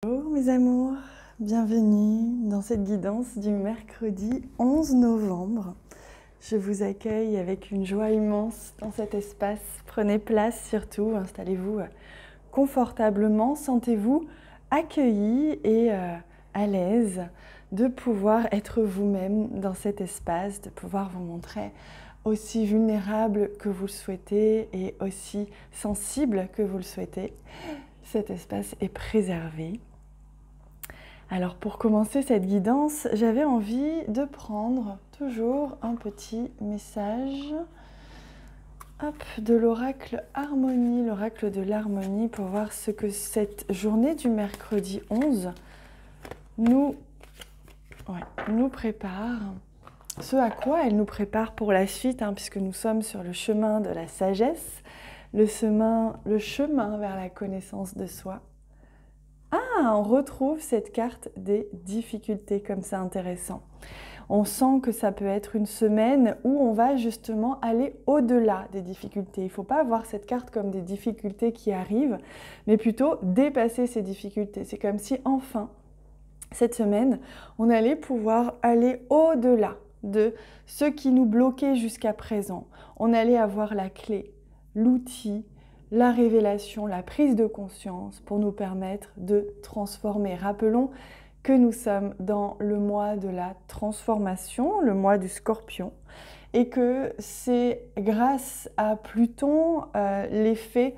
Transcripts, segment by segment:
Bonjour mes amours, bienvenue dans cette guidance du mercredi 11 novembre. Je vous accueille avec une joie immense dans cet espace. Prenez place surtout, installez-vous confortablement, sentez-vous accueillis et à l'aise de pouvoir être vous-même dans cet espace, de pouvoir vous montrer aussi vulnérable que vous le souhaitez et aussi sensible que vous le souhaitez. Cet espace est préservé. Alors pour commencer cette guidance, j'avais envie de prendre toujours un petit message de l'oracle Harmonie, l'oracle de l'harmonie, pour voir ce que cette journée du mercredi 11 nous prépare, ce à quoi elle nous prépare pour la suite, puisque nous sommes sur le chemin de la sagesse, le chemin vers la connaissance de soi. On retrouve cette carte des difficultés, comme c'est intéressant. On sent que ça peut être une semaine où on va justement aller au-delà des difficultés. Il ne faut pas voir cette carte comme des difficultés qui arrivent, mais plutôt dépasser ces difficultés. C'est comme si enfin, cette semaine, on allait pouvoir aller au-delà de ce qui nous bloquait jusqu'à présent. On allait avoir la clé, l'outil, la révélation, la prise de conscience pour nous permettre de transformer. Rappelons que nous sommes dans le mois de la transformation, le mois du Scorpion, et que c'est grâce à Pluton, l'effet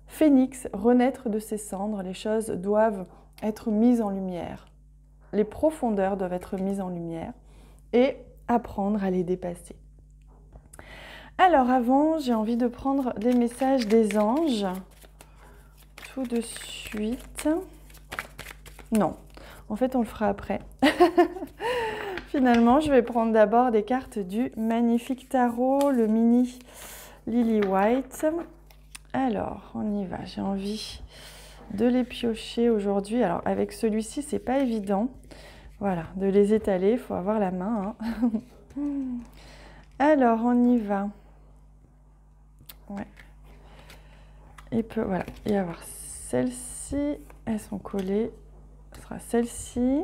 phénix, renaître de ses cendres, les choses doivent être mises en lumière. Les profondeurs doivent être mises en lumière et apprendre à les dépasser. Alors avant, j'ai envie de prendre des messages des anges. Tout de suite. Non, en fait on le fera après. Finalement, je vais prendre d'abord des cartes du Magnifique Tarot, le mini Lily White. Alors, on y va. J'ai envie de les piocher aujourd'hui. Alors avec celui-ci, c'est pas évident. Voilà, de les étaler, il faut avoir la main. Alors, on y va. Ouais. Et voilà, il va y avoir celles-ci, elles sont collées. Ce sera celle-ci.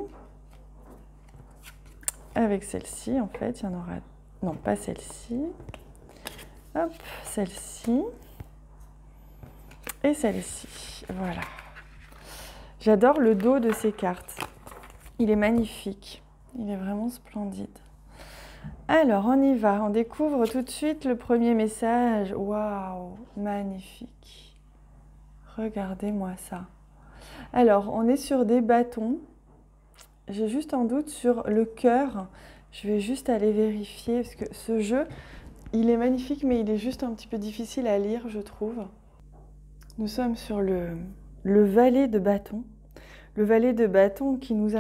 Avec celle-ci, en fait, il y en aura. Non, pas celle-ci. Hop, celle-ci. Et celle-ci. Voilà. J'adore le dos de ces cartes. Il est magnifique. Il est vraiment splendide. Alors, on y va. On découvre tout de suite le premier message. Waouh, magnifique. Regardez-moi ça. Alors, on est sur des bâtons. J'ai juste un doute sur le cœur. Je vais juste aller vérifier parce que ce jeu, il est magnifique, mais il est juste un petit peu difficile à lire, je trouve. Nous sommes sur le valet de bâton. Le valet de bâton qui nous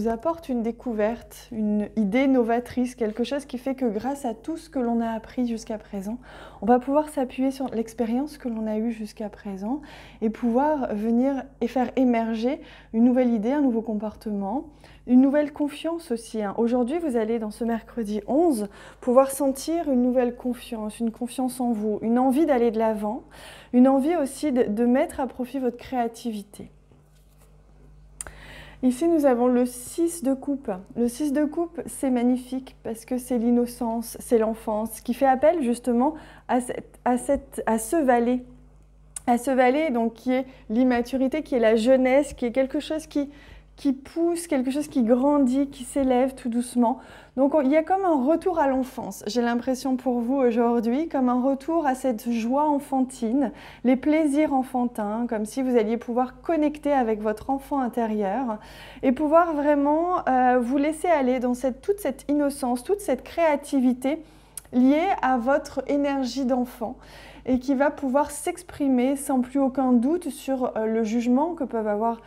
apporte une découverte, une idée novatrice, quelque chose qui fait que grâce à tout ce que l'on a appris jusqu'à présent, on va pouvoir s'appuyer sur l'expérience que l'on a eue jusqu'à présent et pouvoir venir et faire émerger une nouvelle idée, un nouveau comportement, une nouvelle confiance aussi. Aujourd'hui, vous allez dans ce mercredi 11 pouvoir sentir une nouvelle confiance, une confiance en vous, une envie d'aller de l'avant, une envie aussi de mettre à profit votre créativité. Ici, nous avons le 6 de coupe. Le 6 de coupe, c'est magnifique parce que c'est l'innocence, c'est l'enfance, qui fait appel justement à ce valet. À ce valet, donc, qui est l'immaturité, qui est la jeunesse, qui est quelque chose qui pousse, quelque chose qui grandit, qui s'élève tout doucement. Donc il y a comme un retour à l'enfance, j'ai l'impression pour vous aujourd'hui, comme un retour à cette joie enfantine, les plaisirs enfantins, comme si vous alliez pouvoir connecter avec votre enfant intérieur et pouvoir vraiment vous laisser aller dans toute cette innocence, toute cette créativité liée à votre énergie d'enfant et qui va pouvoir s'exprimer sans plus aucun doute sur le jugement que peut avoir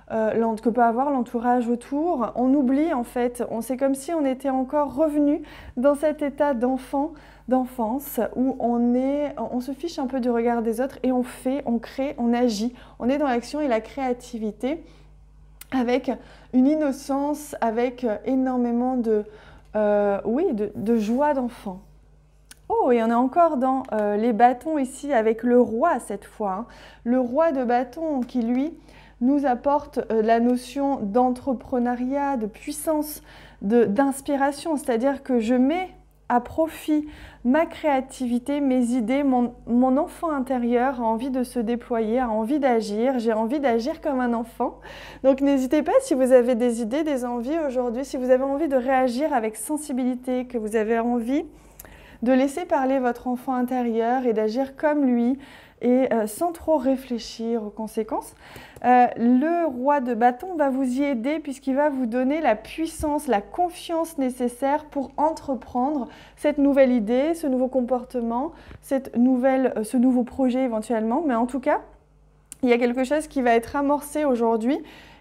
l'entourage autour. On oublie en fait, c'est comme si on était encore revenu dans cet état d'enfance où on se fiche un peu du regard des autres et on fait, on crée, on agit, on est dans l'action et la créativité avec une innocence, avec énormément de joie d'enfant. Oh, et on est encore dans les bâtons ici avec le roi cette fois. Le roi de bâton qui lui nous apporte la notion d'entrepreneuriat, de puissance, d'inspiration, c'est-à-dire que je mets à profit ma créativité, mes idées, mon enfant intérieur a envie de se déployer, a envie d'agir, j'ai envie d'agir comme un enfant. Donc n'hésitez pas si vous avez des idées, des envies aujourd'hui, si vous avez envie de réagir avec sensibilité, que vous avez envie de laisser parler votre enfant intérieur et d'agir comme lui et sans trop réfléchir aux conséquences. Le roi de bâton va vous y aider puisqu'il va vous donner la puissance, la confiance nécessaire pour entreprendre cette nouvelle idée, ce nouveau comportement, ce nouveau projet éventuellement. Mais en tout cas, il y a quelque chose qui va être amorcé aujourd'hui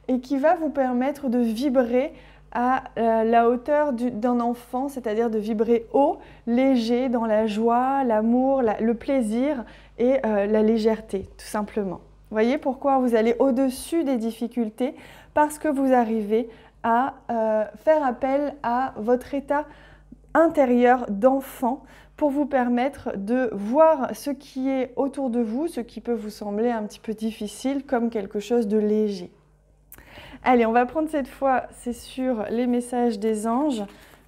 et qui va vous permettre de vibrer à la hauteur d'un enfant, c'est-à-dire de vibrer haut, léger, dans la joie, l'amour, le plaisir et la légèreté, tout simplement. Vous voyez pourquoi vous allez au-dessus des difficultés? Parce que vous arrivez à faire appel à votre état intérieur d'enfant pour vous permettre de voir ce qui est autour de vous, ce qui peut vous sembler un petit peu difficile, comme quelque chose de léger. Allez, on va prendre cette fois, c'est sur les messages des anges.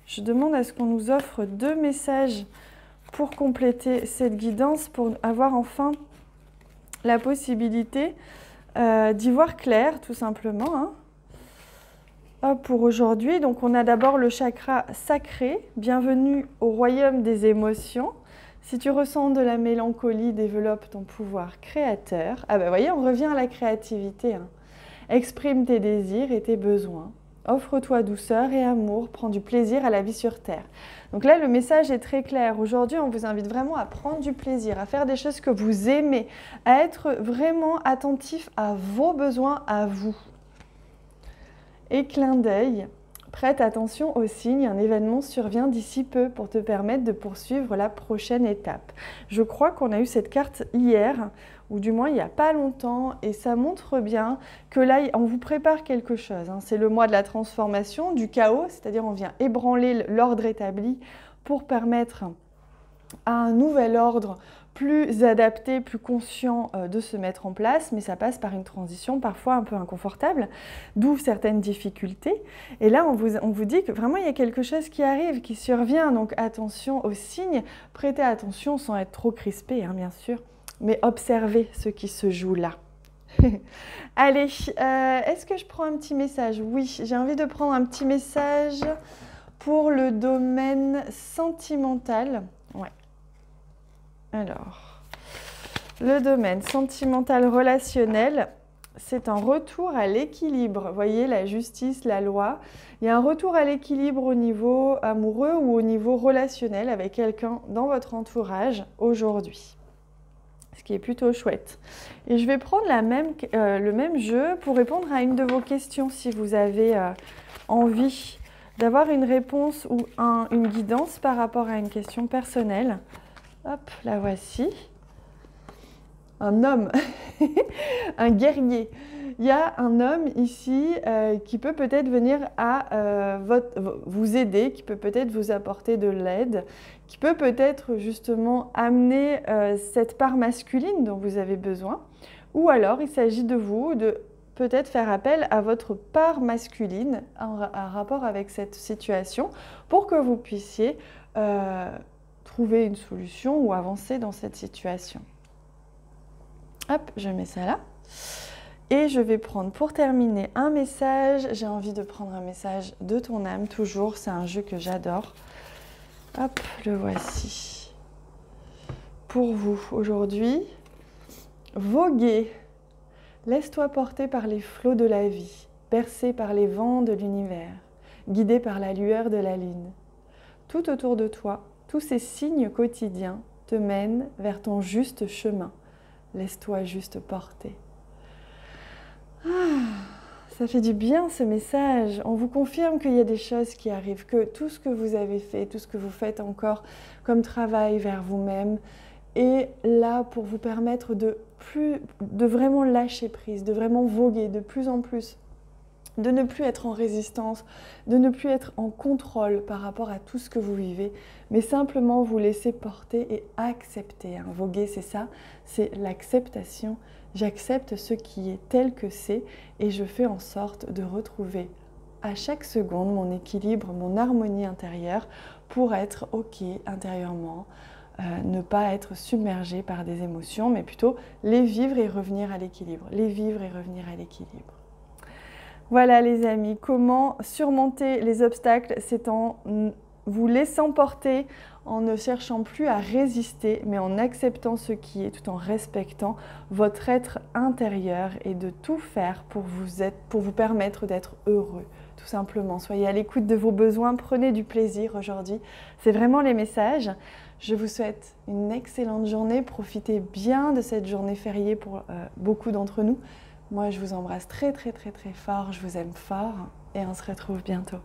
Je demande à ce qu'on nous offre 2 messages pour compléter cette guidance, pour avoir enfin la possibilité d'y voir clair, tout simplement. Hein. Hop, pour aujourd'hui, donc on a d'abord le chakra sacré. Bienvenue au royaume des émotions. Si tu ressens de la mélancolie, développe ton pouvoir créateur. Ah ben, vous voyez, on revient à la créativité. Hein. Exprime tes désirs et tes besoins. Offre-toi douceur et amour. Prends du plaisir à la vie sur Terre. Donc là, le message est très clair. Aujourd'hui, on vous invite vraiment à prendre du plaisir, à faire des choses que vous aimez, à être vraiment attentif à vos besoins, à vous. Et clin d'œil, prête attention aux signes, un événement survient d'ici peu pour te permettre de poursuivre la prochaine étape. Je crois qu'on a eu cette carte hier, ou du moins il n'y a pas longtemps, et ça montre bien que là, on vous prépare quelque chose. Hein. C'est le mois de la transformation, du chaos, c'est-à-dire on vient ébranler l'ordre établi pour permettre à un nouvel ordre plus adapté, plus conscient de se mettre en place, mais ça passe par une transition parfois un peu inconfortable, d'où certaines difficultés. Et là, on vous dit que vraiment, il y a quelque chose qui arrive, qui survient, donc attention aux signes, prêtez attention sans être trop crispé, hein, bien sûr, mais observez ce qui se joue là. Allez, est-ce que je prends un petit message? Oui, j'ai envie de prendre un petit message pour le domaine sentimental. Ouais. Alors, le domaine sentimental relationnel, c'est un retour à l'équilibre. Vous voyez, la justice, la loi. Il y a un retour à l'équilibre au niveau amoureux ou au niveau relationnel avec quelqu'un dans votre entourage aujourd'hui. Ce qui est plutôt chouette. Et je vais prendre le même jeu pour répondre à une de vos questions si vous avez envie d'avoir une réponse ou une guidance par rapport à une question personnelle. Hop, la voici. Un homme, un guerrier. Il y a un homme ici qui peut peut-être venir à vous aider, qui peut peut-être vous apporter de l'aide, qui peut peut-être justement amener cette part masculine dont vous avez besoin. Ou alors, il s'agit de vous de peut-être faire appel à votre part masculine en rapport avec cette situation pour que vous puissiez trouver une solution ou avancer dans cette situation. Hop, je mets ça là. Et je vais prendre pour terminer un message. J'ai envie de prendre un message de ton âme, toujours. C'est un jeu que j'adore. Hop, le voici. Pour vous, aujourd'hui, voguer. Laisse-toi porter par les flots de la vie, bercé par les vents de l'univers, guidé par la lueur de la lune. Tout autour de toi, tous ces signes quotidiens te mènent vers ton juste chemin. Laisse-toi juste porter. Ah, ça fait du bien ce message. On vous confirme qu'il y a des choses qui arrivent, que tout ce que vous avez fait, tout ce que vous faites encore comme travail vers vous-même est là pour vous permettre de vraiment lâcher prise, de vraiment voguer de plus en plus, de ne plus être en résistance, de ne plus être en contrôle par rapport à tout ce que vous vivez, mais simplement vous laisser porter et accepter. Hein. Voguer, c'est ça, c'est l'acceptation. j'accepte ce qui est tel que c'est et je fais en sorte de retrouver à chaque seconde mon équilibre, mon harmonie intérieure pour être OK intérieurement, ne pas être submergé par des émotions, mais plutôt les vivre et revenir à l'équilibre, les vivre et revenir à l'équilibre. Voilà les amis, comment surmonter les obstacles, c'est en vous laissant porter, en ne cherchant plus à résister, mais en acceptant ce qui est, tout en respectant votre être intérieur et de tout faire pour vous permettre d'être heureux, tout simplement. Soyez à l'écoute de vos besoins, prenez du plaisir aujourd'hui. C'est vraiment les messages. Je vous souhaite une excellente journée, profitez bien de cette journée fériée pour beaucoup d'entre nous. Moi, je vous embrasse très très très très fort, je vous aime fort et on se retrouve bientôt.